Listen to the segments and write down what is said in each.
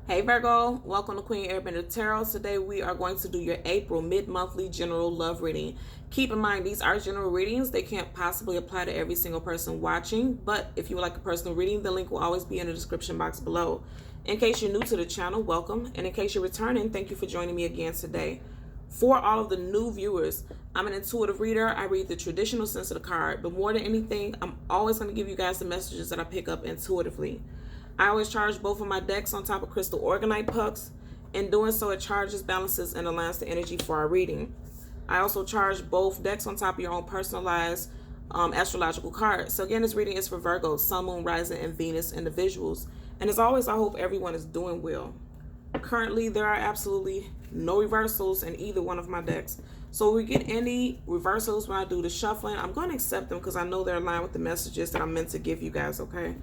Hey Virgo, welcome to Queen Airbender Tarot. Today we are going to do your April mid-monthly general love reading. Keep in mind these are general readings. They can't possibly apply to every single person watching, but if you would like a personal reading, the link will always be in the description box below. In case you're new to the channel, welcome, and in case you're returning, thank you for joining me again today. For all of the new viewers, I'm an intuitive reader. I read the traditional sense of the card, but more than anything, I'm always going to give you guys the messages that I pick up intuitively. I always charge both of my decks on top of crystal organite pucks. In doing so, it charges, balances, and aligns the energy for our reading. I also charge both decks on top of your own personalized astrological card. So again, this reading is for Virgo, Sun, Moon, Rising, and Venus individuals. And as always, I hope everyone is doing well. Currently, there are absolutely no reversals in either one of my decks. So if we get any reversals when I do the shuffling, I'm going to accept them because I know they're aligned with the messages that I'm meant to give you guys, okay?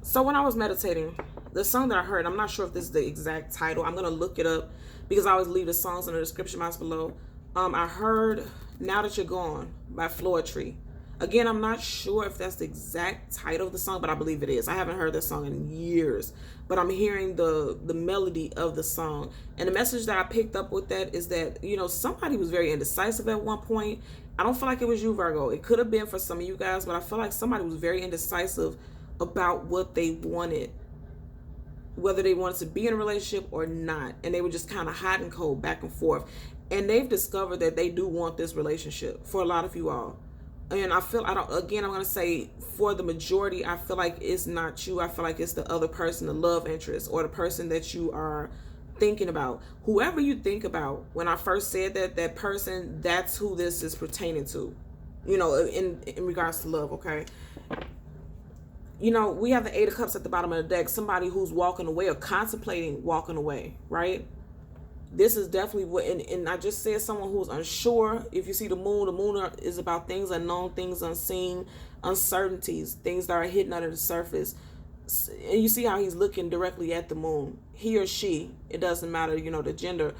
So when I was meditating, the song that I heard, I'm not sure if this is the exact title. I'm going to look it up because I always leave the songs in the description box below. I heard Now That You're Gone by Floetry. Again, I'm not sure if that's the exact title of the song, but I believe it is. I haven't heard this song in years, but I'm hearing the melody of the song. And the message that I picked up with that is that, you know, somebody was very indecisive at one point. I don't feel like it was you, Virgo. It could have been for some of you guys, but I feel like somebody was very indecisive about what they wanted, whether they wanted to be in a relationship or not, and they were just kind of hot and cold back and forth, and they've discovered that they do want this relationship for a lot of you all. And I'm going to say for the majority, I feel like it's not you. I feel like it's the other person, the love interest, or the person that you are thinking about. Whoever you think about, when I first said that person, that's who this is pertaining to, you know, in regards to love, okay? You know, we have the Eight of Cups at the bottom of the deck. Somebody who's walking away or contemplating walking away, right? This is definitely what, and I just said someone who's unsure. If you see the moon is about things unknown, things unseen, uncertainties, things that are hidden under the surface. And you see how he's looking directly at the moon. He or she, it doesn't matter, you know, the gender.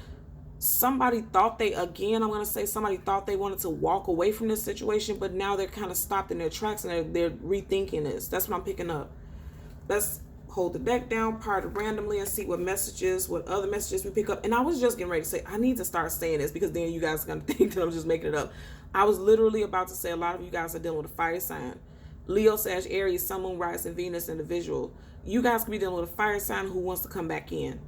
Somebody thought somebody thought they wanted to walk away from this situation, but now they're kind of stopped in their tracks and they're rethinking this. That's what I'm picking up. Let's hold the deck down, part it randomly, and see what other messages we pick up. And I was just getting ready to say, I need to start saying this because then you guys are going to think that I'm just making it up. I was literally about to say a lot of you guys are dealing with a fire sign. Leo, Sag, Aries, Sun, Moon, Rising, Venus individual. You guys could be dealing with a fire sign who wants to come back in.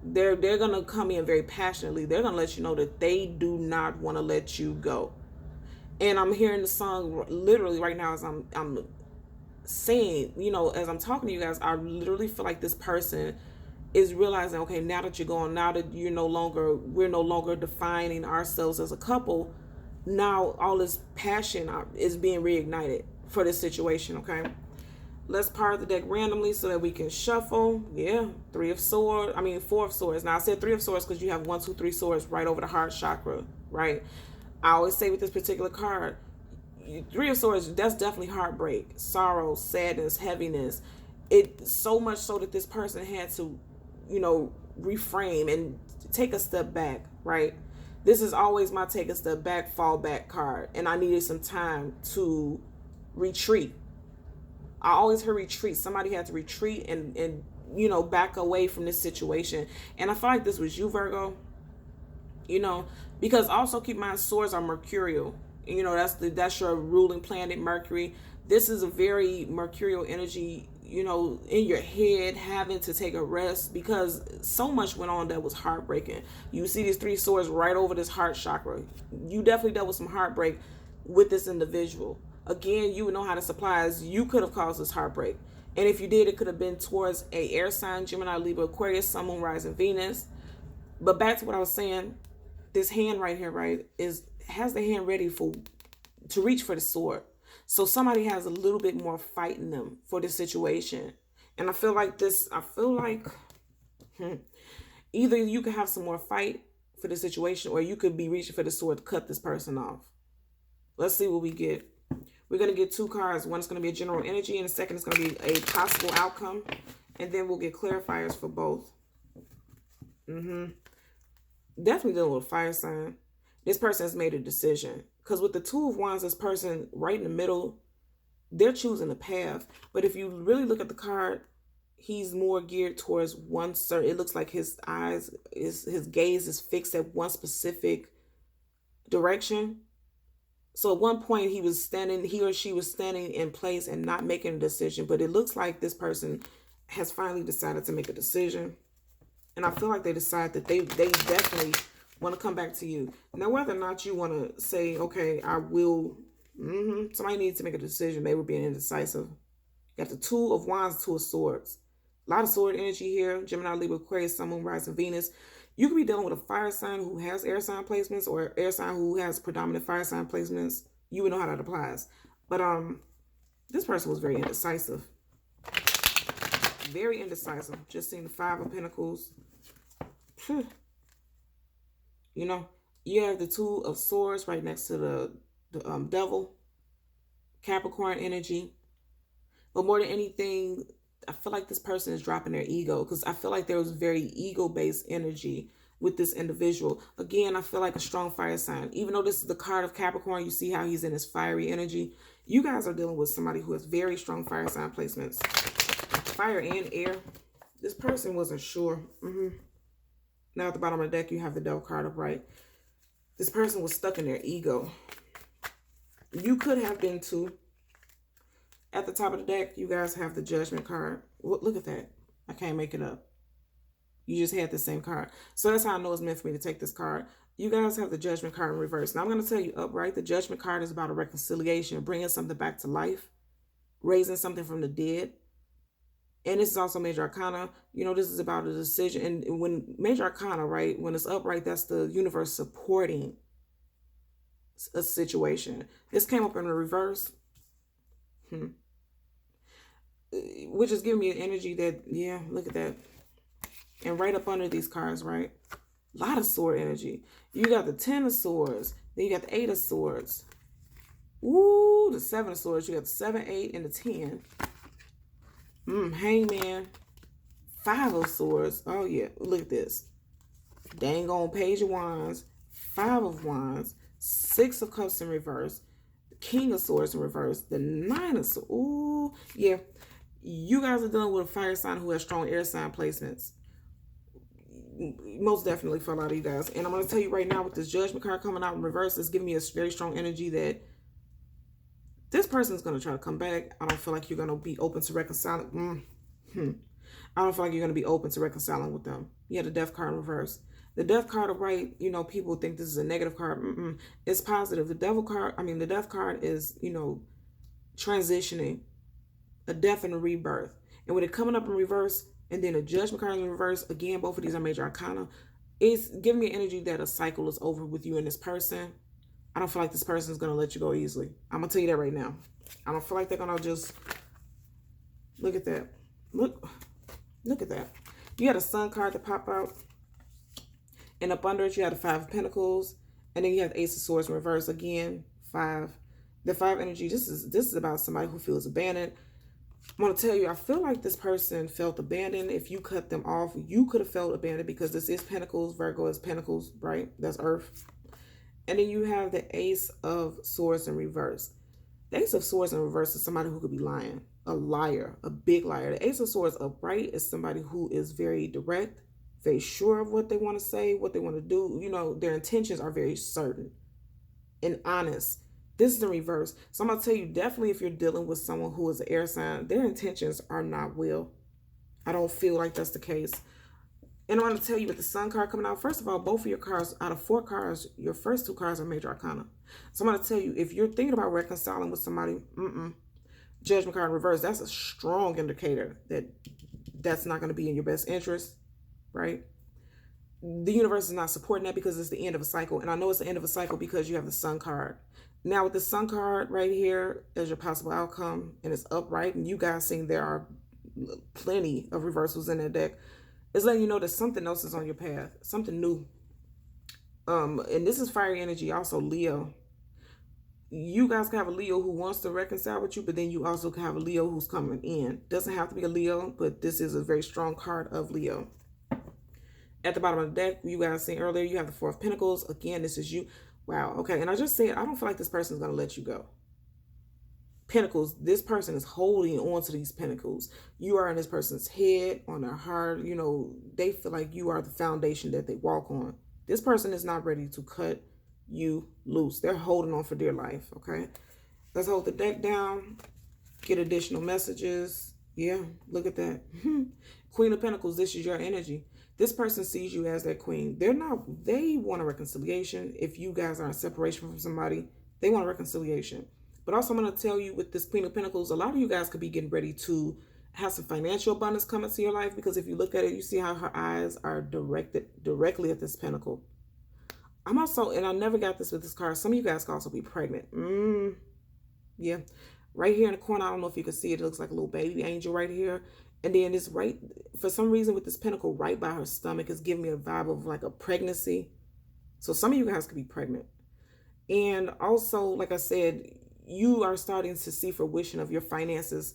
They're going to come in very passionately. They're going to let you know that they do not want to let you go. And I'm hearing the song literally right now as I'm saying, you know, as I'm talking to you guys, I literally feel like this person is realizing, okay, now that you're gone, now that we're no longer defining ourselves as a couple, now all this passion is being reignited for this situation, okay? Let's part the deck randomly so that we can shuffle. Yeah, Four of Swords. Now, I said Three of Swords because you have 1, 2, 3 swords right over the heart chakra, right? I always say with this particular card, Three of Swords, that's definitely heartbreak, sorrow, sadness, heaviness. It so much so that this person had to, you know, reframe and take a step back, right? This is always my take a step back, fall back card. And I needed some time to retreat. I always hear retreat. Somebody had to retreat and you know, back away from this situation. And I feel like this was you, Virgo. You know, because also keep in mind, swords are mercurial. You know, that's your ruling planet, Mercury. This is a very mercurial energy, you know, in your head, having to take a rest because so much went on that was heartbreaking. You see these 3 swords right over this heart chakra. You definitely dealt with some heartbreak with this individual. Again, you would know how to supply as you could have caused this heartbreak. And if you did, it could have been towards a air sign, Gemini, Libra, Aquarius, Sun, Moon, Rising, Venus. But back to what I was saying, this hand right here, right, has the hand ready to reach for the sword. So somebody has a little bit more fight in them for this situation. And I feel like either you could have some more fight for the situation or you could be reaching for the sword to cut this person off. Let's see what we get. We're going to get 2 cards. One is going to be a general energy, and the second is going to be a possible outcome. And then we'll get clarifiers for both. Definitely dealing with a fire sign. This person has made a decision. Because with the 2 of Wands, this person right in the middle, they're choosing a path. But if you really look at the card, he's more geared towards one certain, it looks like his gaze is fixed at one specific direction. So at one point he or she was standing in place and not making a decision, but it looks like this person has finally decided to make a decision. And I feel like they decide that they definitely want to come back to you. Now, whether or not you want to say, okay, I will, somebody needs to make a decision. They were being indecisive. You got the Two of Wands, Two of Swords. A lot of sword energy here. Gemini, Libra, Aquarius, Sun, Moon, Rising, Venus. You could be dealing with a fire sign who has air sign placements, or air sign who has predominant fire sign placements. You would know how that applies. But this person was very indecisive. Very indecisive. Just seeing the Five of Pentacles. You know, you have the Two of Swords right next to the Devil. Capricorn energy. But more than anything, I feel like this person is dropping their ego, because I feel like there was very ego-based energy with this individual. Again, I feel like a strong fire sign. Even though this is the card of Capricorn, you see how he's in his fiery energy. You guys are dealing with somebody who has very strong fire sign placements. Fire and air. This person wasn't sure. Now at the bottom of the deck, you have the Devil card upright. This person was stuck in their ego. You could have been too. At the top of the deck, you guys have the Judgment card. Look at that. I can't make it up. You just had the same card. So that's how I know it's meant for me to take this card. You guys have the Judgment card in reverse. Now I'm going to tell you upright, the Judgment card is about a reconciliation, bringing something back to life, raising something from the dead. And this is also Major Arcana. You know, this is about a decision. And when Major Arcana, right, when it's upright, that's the universe supporting a situation. This came up in the reverse. Which is giving me an energy that, yeah, look at that. And right up under these cards, right? A lot of sword energy. You got the 10 of Swords. Then you got the 8 of Swords. Ooh, the 7 of Swords. You got the 7, 8, and the 10. Hangman. 5 of Swords. Oh, yeah. Look at this. Dang on Page of Wands. 5 of Wands. 6 of Cups in reverse. The King of Swords in reverse. The 9 of Swords. Ooh, yeah. You guys are dealing with a fire sign who has strong air sign placements. Most definitely for a lot of you guys. And I'm going to tell you right now, with this Judgment card coming out in reverse, it's giving me a very strong energy that this person is going to try to come back. I don't feel like you're going to be open to reconciling. I don't feel like you're going to be open to reconciling with them. You had the Death card in reverse. The Death card upright, you know, people think this is a negative card. It's positive. The the Death card is, you know, transitioning, a death and a rebirth. And with it coming up in reverse, and then a Judgment card in reverse, again, both of these are Major Arcana. It's giving me energy that a cycle is over with you and this person. I don't feel like this person is going to let you go easily. I'm going to tell you that right now. I don't feel like they're going to just... Look at that. Look at that. You had a Sun card to pop out. And up under it, you had the 5 of Pentacles. And then you have the Ace of Swords in reverse. Again, 5. The 5 energy, this is about somebody who feels abandoned. I'm going to tell you, I feel like this person felt abandoned. If you cut them off, you could have felt abandoned, because this is Pentacles. Virgo is Pentacles, right? That's Earth. And then you have the Ace of Swords in reverse. The Ace of Swords in reverse is somebody who could be lying. A liar. A big liar. The Ace of Swords upright is somebody who is very direct, very sure of what they want to say, what they want to do. You know, their intentions are very certain and honest. This is the reverse. So I'm going to tell you, definitely if you're dealing with someone who is an air sign, their intentions are not well. I don't feel like that's the case. And I'm going to tell you, with the Sun card coming out, first of all, both of your cards, out of 4 cards, your first 2 cards are Major Arcana. So I'm going to tell you, if you're thinking about reconciling with somebody, Judgment card in reverse, that's a strong indicator that that's not going to be in your best interest, right? The universe is not supporting that, because it's the end of a cycle. And I know it's the end of a cycle because you have the Sun card. Now with the Sun card right here as your possible outcome, and it's upright, and you guys seeing there are plenty of reversals in that deck, it's letting you know that something else is on your path, something new. And this is fiery energy, also Leo. You guys can have a Leo who wants to reconcile with you, but then you also can have a Leo who's coming in. Doesn't have to be a Leo, but this is a very strong card of Leo. At the bottom of the deck, you guys seen earlier, you have the 4 of Pentacles. Again, this is you. Wow. Okay. And I just said, I don't feel like this person is going to let you go. Pentacles, this person is holding on to these pentacles. You are in this person's head, on their heart. You know, they feel like you are the foundation that they walk on. This person is not ready to cut you loose. They're holding on for dear life, okay? Let's hold the deck down, get additional messages. Yeah, look at that. Queen of Pentacles, this is your energy. This person sees you as their queen. They want a reconciliation. If you guys are in separation from somebody, they want a reconciliation. But also, I'm going to tell you with this Queen of Pentacles, a lot of you guys could be getting ready to have some financial abundance come into your life, because if you look at it, you see how her eyes are directed directly at this pentacle. I'm also, and I never got this with this card, some of you guys could also be pregnant. Yeah. Right here in the corner, I don't know if you can see it. It looks like a little baby angel right here. And then it's right, for some reason with this pentacle right by her stomach, is giving me a vibe of like a pregnancy. So some of you guys could be pregnant. And also, like I said, you are starting to see fruition of your finances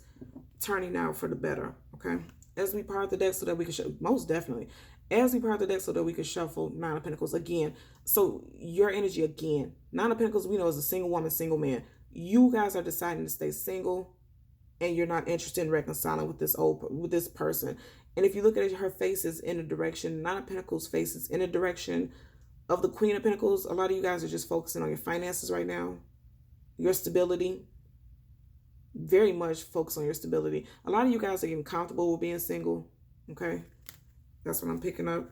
turning out for the better, okay? As we part the deck so that we can most definitely. As we part the deck so that we can shuffle Nine of Pentacles again. So your energy again. Nine of Pentacles, we know, is a single woman, single man. You guys are deciding to stay single, and you're not interested in reconciling with this person. And if you look at it, her face is in a direction. Nine of Pentacles face is in a direction of the Queen of Pentacles. A lot of you guys are just focusing on your finances right now, your stability. Very much focus on your stability. A lot of you guys are getting comfortable with being single. Okay, that's what I'm picking up.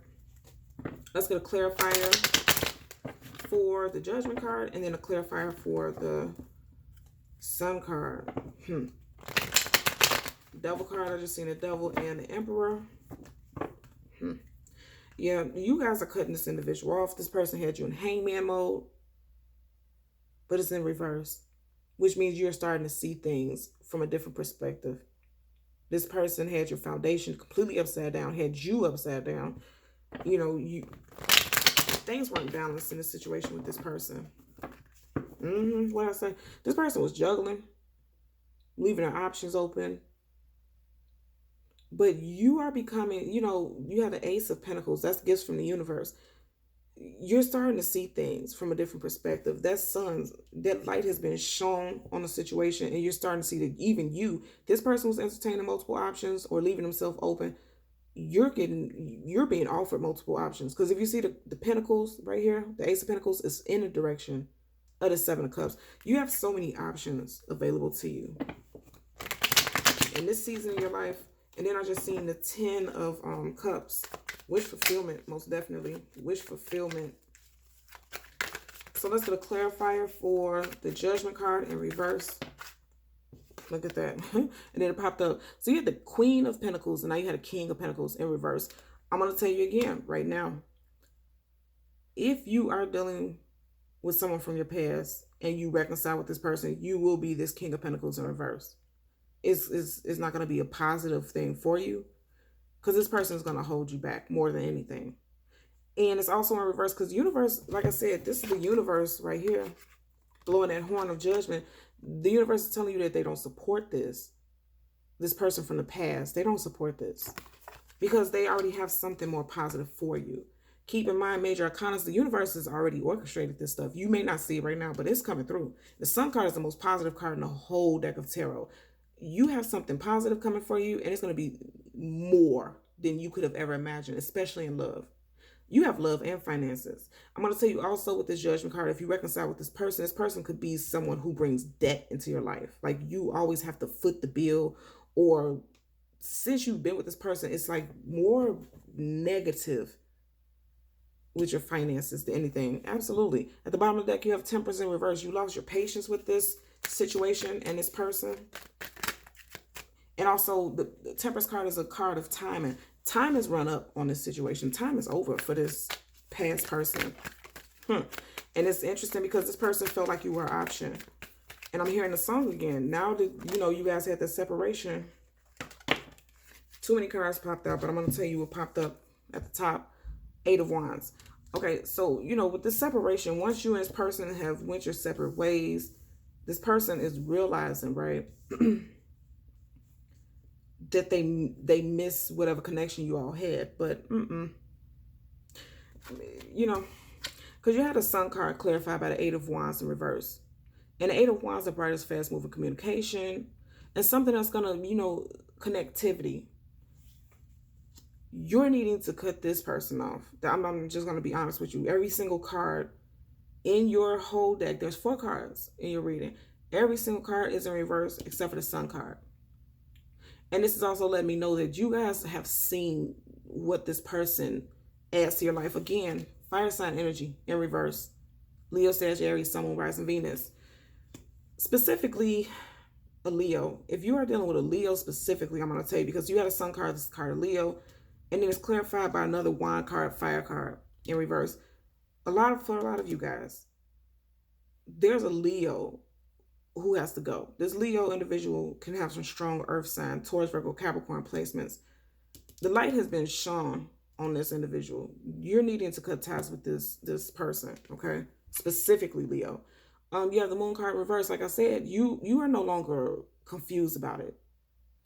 Let's get a clarifier for the Judgment card, and then a clarifier for the Sun card. Devil card, I just seen the Devil and the Emperor. Yeah, you guys are cutting this individual off. This person had you in hangman mode, but it's in reverse, which means you're starting to see things from a different perspective. This person had your foundation completely upside down, had you upside down. You know, things weren't balanced in the situation with this person. What I say? This person was juggling, leaving their options open. But you are becoming, you know, you have the Ace of Pentacles. That's gifts from the universe. You're starting to see things from a different perspective. That light has been shown on the situation, and you're starting to see that even you, this person was entertaining multiple options or leaving himself open. You're being offered multiple options. Because if you see the Pentacles right here, the Ace of Pentacles is in the direction of the Seven of Cups. You have so many options available to you in this season of your life. And then I just seen the 10 of Cups. Wish fulfillment, most definitely. Wish fulfillment. So let's get a clarifier for the Judgment card in reverse. Look at that. And then it popped up. So you had the Queen of Pentacles, and now you had a King of Pentacles in reverse. I'm going to tell you again right now. If you are dealing with someone from your past and you reconcile with this person, you will be this King of Pentacles in reverse. It's not going to be a positive thing for you, because this person is going to hold you back more than anything. And it's also in reverse because universe, like I said, this is the universe right here, blowing that horn of judgment. The universe is telling you that they don't support this person from the past. They don't support this because they already have something more positive for you. Keep in mind, major arcanas, the universe has already orchestrated this stuff. You may not see it right now, but it's coming through. The Sun card is the most positive card in the whole deck of tarot. You have something positive coming for you, and it's going to be more than you could have ever imagined, especially in love. You have love and finances. I'm going to tell you also with this Judgment card, if you reconcile with this person could be someone who brings debt into your life. Like you always have to foot the bill, or since you've been with this person, it's like more negative with your finances than anything. Absolutely. At the bottom of the deck, you have Temperance in reverse. You lost your patience with this situation and this person. And also, the Temperance card is a card of timing. Time has run up on this situation. Time is over for this past person. And it's interesting because this person felt like you were an option. And I'm hearing the song again. Now that, you know, you guys had the separation, too many cards popped out, but I'm going to tell you what popped up at the top. 8 of Wands. Okay, so, you know, with this separation, once you and this person have went your separate ways, this person is realizing, right, that they miss whatever connection you all had. But you know, because you had a Sun card clarified by the 8 of Wands in reverse. And the Eight of Wands, the brightest, fast moving communication, and something that's gonna, connectivity. You're needing to cut this person off. I'm just gonna be honest with you. Every single card in your whole deck, there's 4 cards in your reading. Every single card is in reverse except for the Sun card. And this is also letting me know that you guys have seen what this person adds to your life. Again, fire sign energy in reverse. Leo, Sagittarius, Sun, Moon, Rising, Venus. Specifically, a Leo. If you are dealing with a Leo specifically, I'm going to tell you, because you had a Sun card, this card, Leo, and then it's clarified by another Wand card, Fire card in reverse. For a lot of you guys, there's a Leo who has to go. This Leo individual can have some strong earth sign, Taurus, Virgo, Capricorn placements. The light has been shone on this individual. You're needing to cut ties with this person, okay? Specifically Leo. You have the Moon card reverse. Like I said, you are no longer confused about it.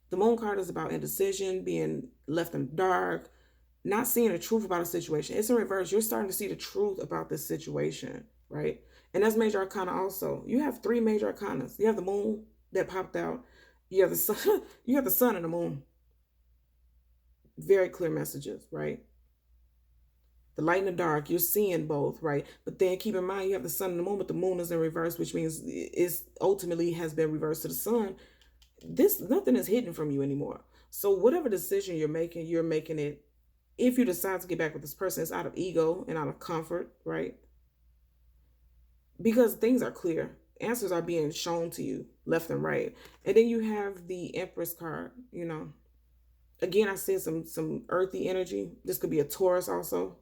The Moon card is about indecision, being left in the dark, not seeing the truth about a situation. It's in reverse. You're starting to see the truth about this situation, right? And that's major arcana also. You have 3 major arcanas. You have the moon that popped out. You have the sun, you have the sun and the moon. Very clear messages, right? The light and the dark, you're seeing both, right? But then keep in mind, you have the sun and the moon, but the moon is in reverse, which means it ultimately has been reversed to the sun. Nothing is hidden from you anymore. So whatever decision you're making it. If you decide to get back with this person, it's out of ego and out of comfort, right? Because things are clear. Answers are being shown to you left and right. And then you have the Empress card, Again, I said some earthy energy. This could be a Taurus also.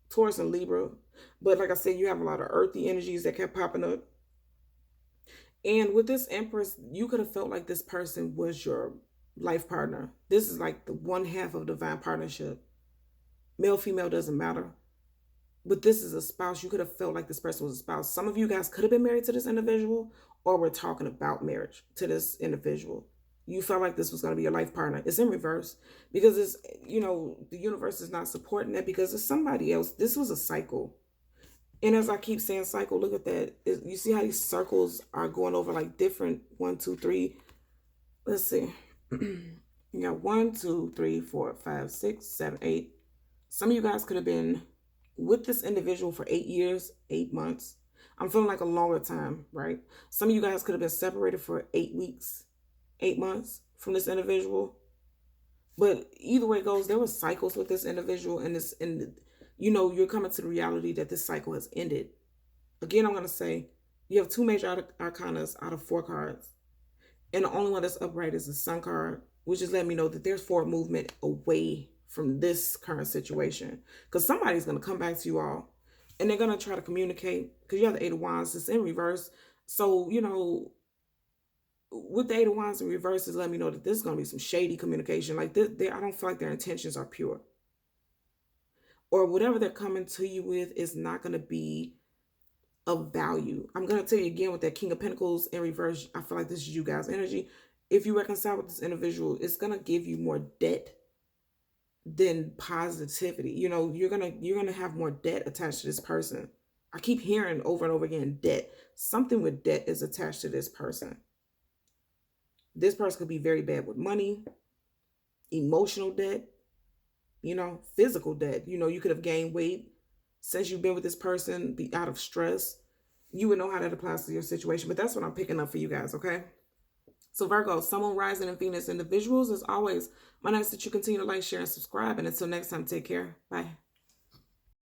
Taurus and Libra. But like I said, you have a lot of earthy energies that kept popping up. And with this Empress, you could have felt like this person was your life partner. This is like the one half of divine partnership. Male, female, doesn't matter. But this is a spouse. You could have felt like this person was a spouse. Some of you guys could have been married to this individual, or we're talking about marriage to this individual. You felt like this was going to be your life partner. It's in reverse because it's, the universe is not supporting that because it's somebody else. This was a cycle. And as I keep saying cycle, look at that. You see how these circles are going over like different 1, 2, 3. Let's see. You got 1, 2, 3, 4, 5, 6, 7, 8. Some of you guys could have been with this individual for 8 years, 8 months. I'm feeling like a longer time, right? Some of you guys could have been separated for 8 weeks, 8 months from this individual. But either way it goes, there were cycles with this individual, and you're coming to the reality that this cycle has ended. Again, I'm going to say you have 2 major arcanas out of 4 cards. And the only one that's upright is the Sun card, which is letting me know that there's forward movement away from this current situation. Because somebody's going to come back to you all, and they're going to try to communicate, because you have the 8 of Wands, it's in reverse. So, with the 8 of Wands in reverse is letting me know that there's going to be some shady communication. Like this, I don't feel like their intentions are pure. Or whatever they're coming to you with is not going to be of value. I'm going to tell you again with that King of Pentacles in reverse, I feel like this is you guys' energy. If you reconcile with this individual, it's going to give you more debt than positivity. You're gonna have more debt attached to this person. I keep hearing over and over again, debt. Something with debt is attached to this person. This person could be very bad with money, emotional debt, physical debt. You could have gained weight since you've been with this person, be out of stress. You would know how that applies to your situation, but that's what I'm picking up for you guys, okay? So Virgo, Sun, Moon, Rising, and Venus individuals, as always, my nice that you continue to like, share, and subscribe. And until next time, take care. Bye.